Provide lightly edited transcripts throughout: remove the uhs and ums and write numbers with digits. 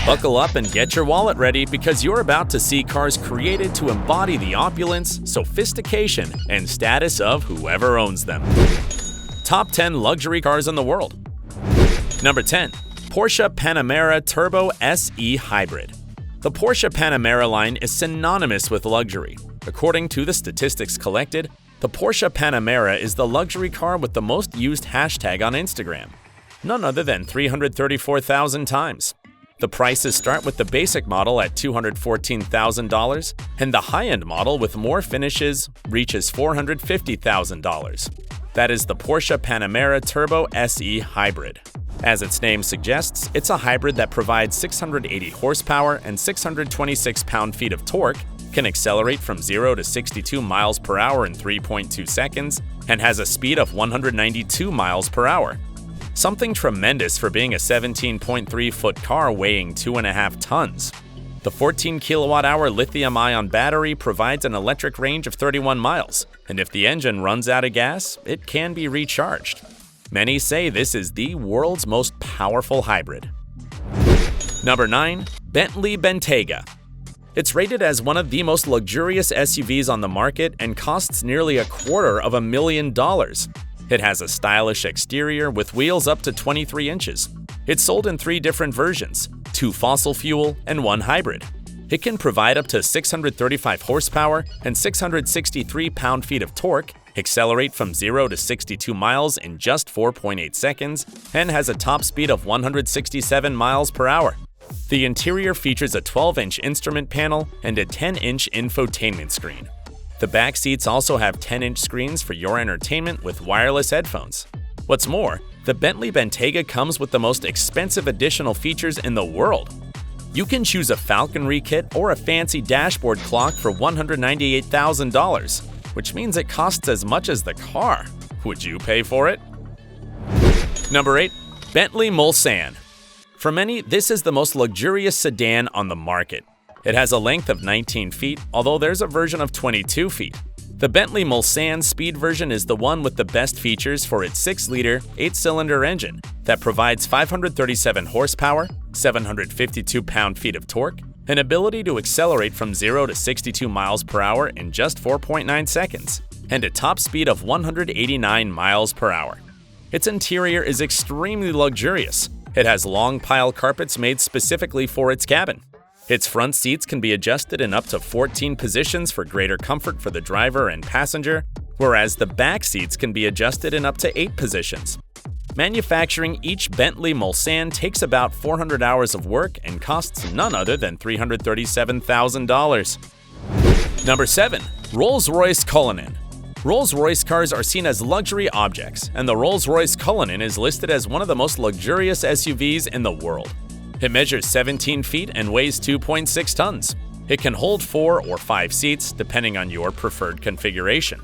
Buckle up and get your wallet ready because you're about to see cars created to embody the opulence, sophistication, and status of whoever owns them. Top 10 luxury cars in the world. Number 10. Porsche Panamera Turbo SE Hybrid. The Porsche Panamera line is synonymous with luxury. According to the statistics collected, the Porsche Panamera is the luxury car with the most used hashtag on Instagram, none other than 334,000 times. The prices start with the basic model at $214,000, and the high-end model with more finishes reaches $450,000. That is the Porsche Panamera Turbo SE Hybrid. As its name suggests, it's a hybrid that provides 680 horsepower and 626 pound-feet of torque, can accelerate from 0 to 62 miles per hour in 3.2 seconds, and has a speed of 192 miles per hour. Something tremendous for being a 17.3-foot car weighing 2.5 tons. The 14 kilowatt-hour lithium-ion battery provides an electric range of 31 miles, and if the engine runs out of gas, it can be recharged. Many say this is the world's most powerful hybrid. Number 9. Bentley Bentayga. It's rated as one of the most luxurious SUVs on the market and costs nearly $250,000. It has a stylish exterior with wheels up to 23 inches. It's sold in 3 different versions, 2 fossil fuel and 1 hybrid. It can provide up to 635 horsepower and 663 pound-feet of torque, accelerate from 0 to 62 miles in just 4.8 seconds, and has a top speed of 167 miles per hour. The interior features a 12-inch instrument panel and a 10-inch infotainment screen. The back seats also have 10-inch screens for your entertainment with wireless headphones. What's more, the Bentley Bentayga comes with the most expensive additional features in the world. You can choose a falconry kit or a fancy dashboard clock for $198,000, which means it costs as much as the car. Would you pay for it? Number 8. Bentley Mulsanne. For many, this is the most luxurious sedan on the market. It has a length of 19 feet, although there's a version of 22 feet. The Bentley Mulsanne Speed version is the one with the best features for its 6-liter, 8-cylinder engine that provides 537 horsepower, 752 pound-feet of torque, an ability to accelerate from 0 to 62 miles per hour in just 4.9 seconds, and a top speed of 189 miles per hour. Its interior is extremely luxurious. It has long pile carpets made specifically for its cabin. Its front seats can be adjusted in up to 14 positions for greater comfort for the driver and passenger, whereas the back seats can be adjusted in up to 8 positions. Manufacturing each Bentley Mulsanne takes about 400 hours of work and costs none other than $337,000. Number 7. Rolls-Royce Cullinan. Rolls-Royce cars are seen as luxury objects, and the Rolls-Royce Cullinan is listed as one of the most luxurious SUVs in the world. It measures 17 feet and weighs 2.6 tons. It can hold 4 or 5 seats, depending on your preferred configuration.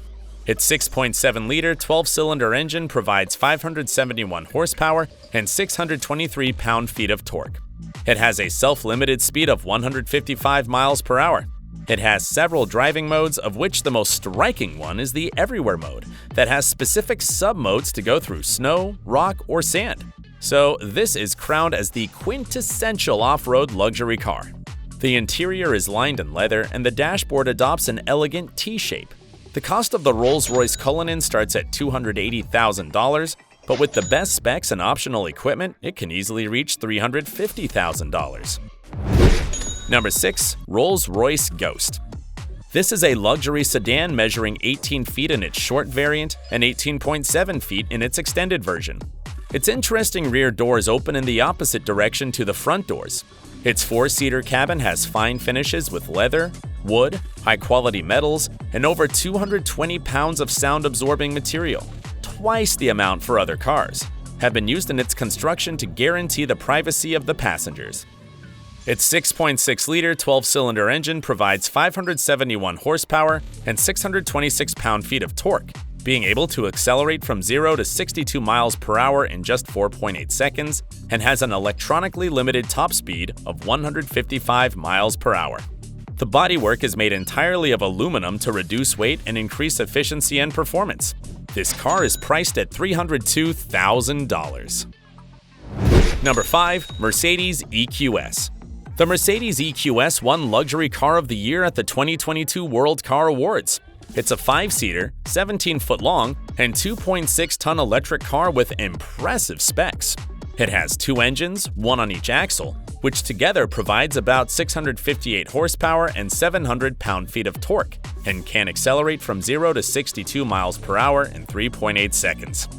Its 6.7-liter 12-cylinder engine provides 571 horsepower and 623 pound-feet of torque. It has a self-limited speed of 155 miles per hour. It has several driving modes, of which the most striking one is the Everywhere mode, that has specific sub-modes to go through snow, rock, or sand. So this is crowned as the quintessential off-road luxury car. The interior is lined in leather and the dashboard adopts an elegant T-shape. The cost of the Rolls-Royce Cullinan starts at $280,000, but with the best specs and optional equipment, it can easily reach $350,000. Number 6. Rolls-Royce Ghost. This is a luxury sedan measuring 18 feet in its short variant and 18.7 feet in its extended version. Its interesting rear doors open in the opposite direction to the front doors. Its 4-seater cabin has fine finishes with leather, wood, high-quality metals, and over 220 pounds of sound-absorbing material, twice the amount for other cars, have been used in its construction to guarantee the privacy of the passengers. Its 6.6-liter 12-cylinder engine provides 571 horsepower and 626 pound-feet of torque, being able to accelerate from 0 to 62 miles per hour in just 4.8 seconds, and has an electronically limited top speed of 155 miles per hour. The bodywork is made entirely of aluminum to reduce weight and increase efficiency and performance. This car is priced at $302,000. Number 5. Mercedes EQS. The Mercedes EQS won Luxury Car of the Year at the 2022 World Car Awards. It's a 5-seater, 17-foot long, and 2.6-ton electric car with impressive specs. It has 2 engines, one on each axle, which together provides about 658 horsepower and 700 pound-feet of torque, and can accelerate from 0 to 62 miles per hour in 3.8 seconds.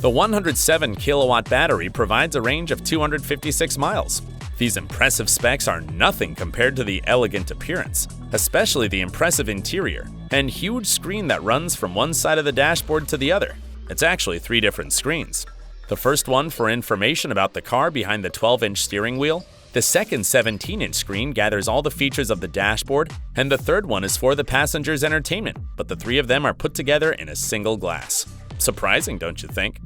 The 107-kilowatt battery provides a range of 256 miles. These impressive specs are nothing compared to the elegant appearance, especially the impressive interior and huge screen that runs from one side of the dashboard to the other. It's actually 3 different screens. The first one for information about the car behind the 12-inch steering wheel, the second 17-inch screen gathers all the features of the dashboard, and the third one is for the passenger's entertainment, but the 3 of them are put together in a single glass. Surprising, don't you think?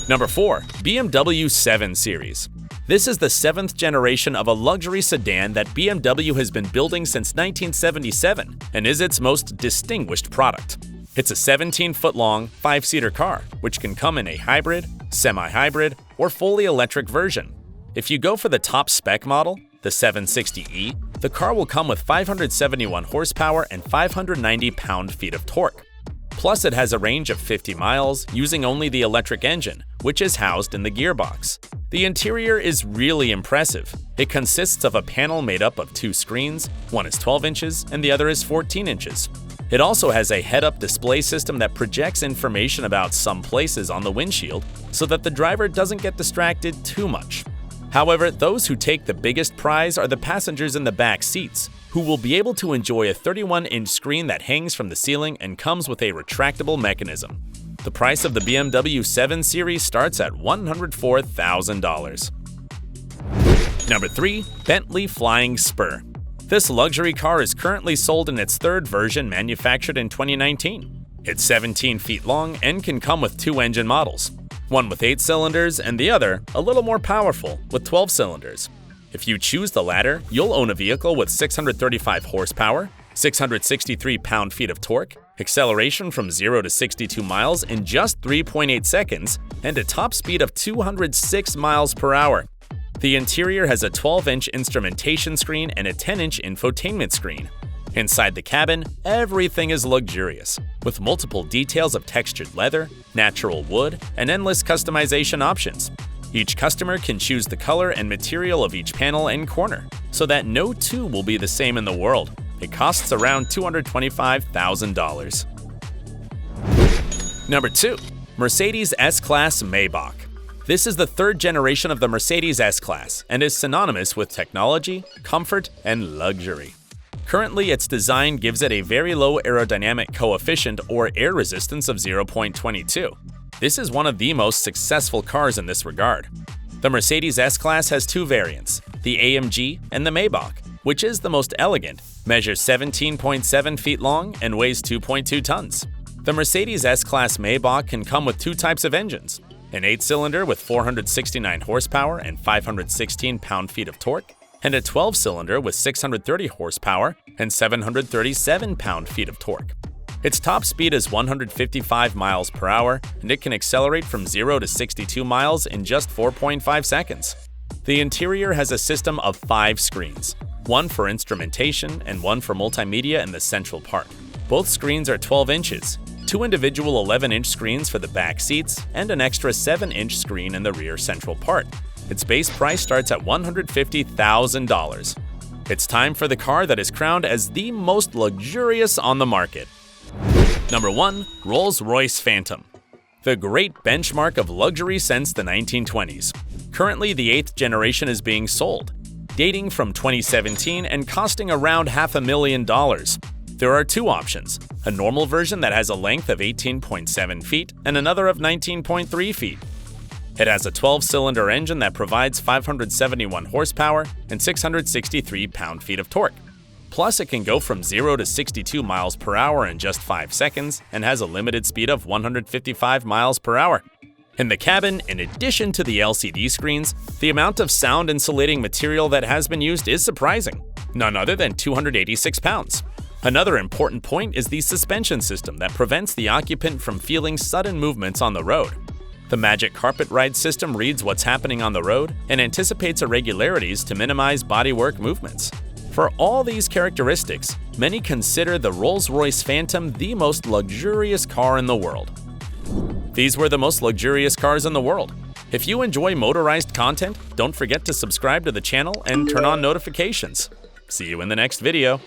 Number 4. BMW 7 Series. This is the 7th generation of a luxury sedan that BMW has been building since 1977 and is its most distinguished product. It's a 17-foot-long, 5-seater car, which can come in a hybrid, semi-hybrid, or fully electric version. If you go for the top spec model, the 760e, the car will come with 571 horsepower and 590 pound-feet of torque. Plus, it has a range of 50 miles using only the electric engine, which is housed in the gearbox. The interior is really impressive. It consists of a panel made up of 2 screens, one is 12 inches and the other is 14 inches. It also has a head-up display system that projects information about some places on the windshield so that the driver doesn't get distracted too much. However, those who take the biggest prize are the passengers in the back seats, who will be able to enjoy a 31-inch screen that hangs from the ceiling and comes with a retractable mechanism. The price of the BMW 7 Series starts at $104,000. Number 3. Bentley Flying Spur. This luxury car is currently sold in its 3rd version, manufactured in 2019. It's 17 feet long and can come with 2 engine models, one with 8 cylinders and the other, a little more powerful, with 12 cylinders. If you choose the latter, you'll own a vehicle with 635 horsepower, 663 pound-feet of torque, acceleration from 0 to 62 miles in just 3.8 seconds, and a top speed of 206 miles per hour. The interior has a 12-inch instrumentation screen and a 10-inch infotainment screen. Inside the cabin, everything is luxurious, with multiple details of textured leather, natural wood, and endless customization options. Each customer can choose the color and material of each panel and corner, so that no 2 will be the same in the world. It costs around $225,000. Number 2. Mercedes S-Class Maybach. This is the 3rd generation of the Mercedes S-Class and is synonymous with technology, comfort, and luxury. Currently, its design gives it a very low aerodynamic coefficient or air resistance of 0.22. This is one of the most successful cars in this regard. The Mercedes S-Class has 2 variants, the AMG and the Maybach, which is the most elegant, measures 17.7 feet long and weighs 2.2 tons. The Mercedes S-Class Maybach can come with 2 types of engines, an 8-cylinder with 469 horsepower and 516 pound-feet of torque, and a 12-cylinder with 630 horsepower and 737 pound-feet of torque. Its top speed is 155 miles per hour, and it can accelerate from 0 to 62 miles in just 4.5 seconds. The interior has a system of 5 screens, one for instrumentation and one for multimedia in the central part. Both screens are 12 inches, 2 individual 11-inch screens for the back seats, and an extra 7-inch screen in the rear central part. Its base price starts at $150,000. It's time for the car that is crowned as the most luxurious on the market. Number 1. Rolls-Royce Phantom. The great benchmark of luxury since the 1920s. Currently, the 8th generation is being sold, dating from 2017 and costing around $500,000. There are 2 options, a normal version that has a length of 18.7 feet and another of 19.3 feet. It has a 12-cylinder engine that provides 571 horsepower and 663 pound-feet of torque. Plus, it can go from 0 to 62 miles per hour in just 5 seconds and has a limited speed of 155 miles per hour. In the cabin, in addition to the LCD screens, the amount of sound insulating material that has been used is surprising, none other than 286 pounds. Another important point is the suspension system that prevents the occupant from feeling sudden movements on the road. The Magic Carpet Ride system reads what's happening on the road and anticipates irregularities to minimize bodywork movements. For all these characteristics, many consider the Rolls-Royce Phantom the most luxurious car in the world. These were the most luxurious cars in the world. If you enjoy motorized content, don't forget to subscribe to the channel and turn on notifications. See you in the next video.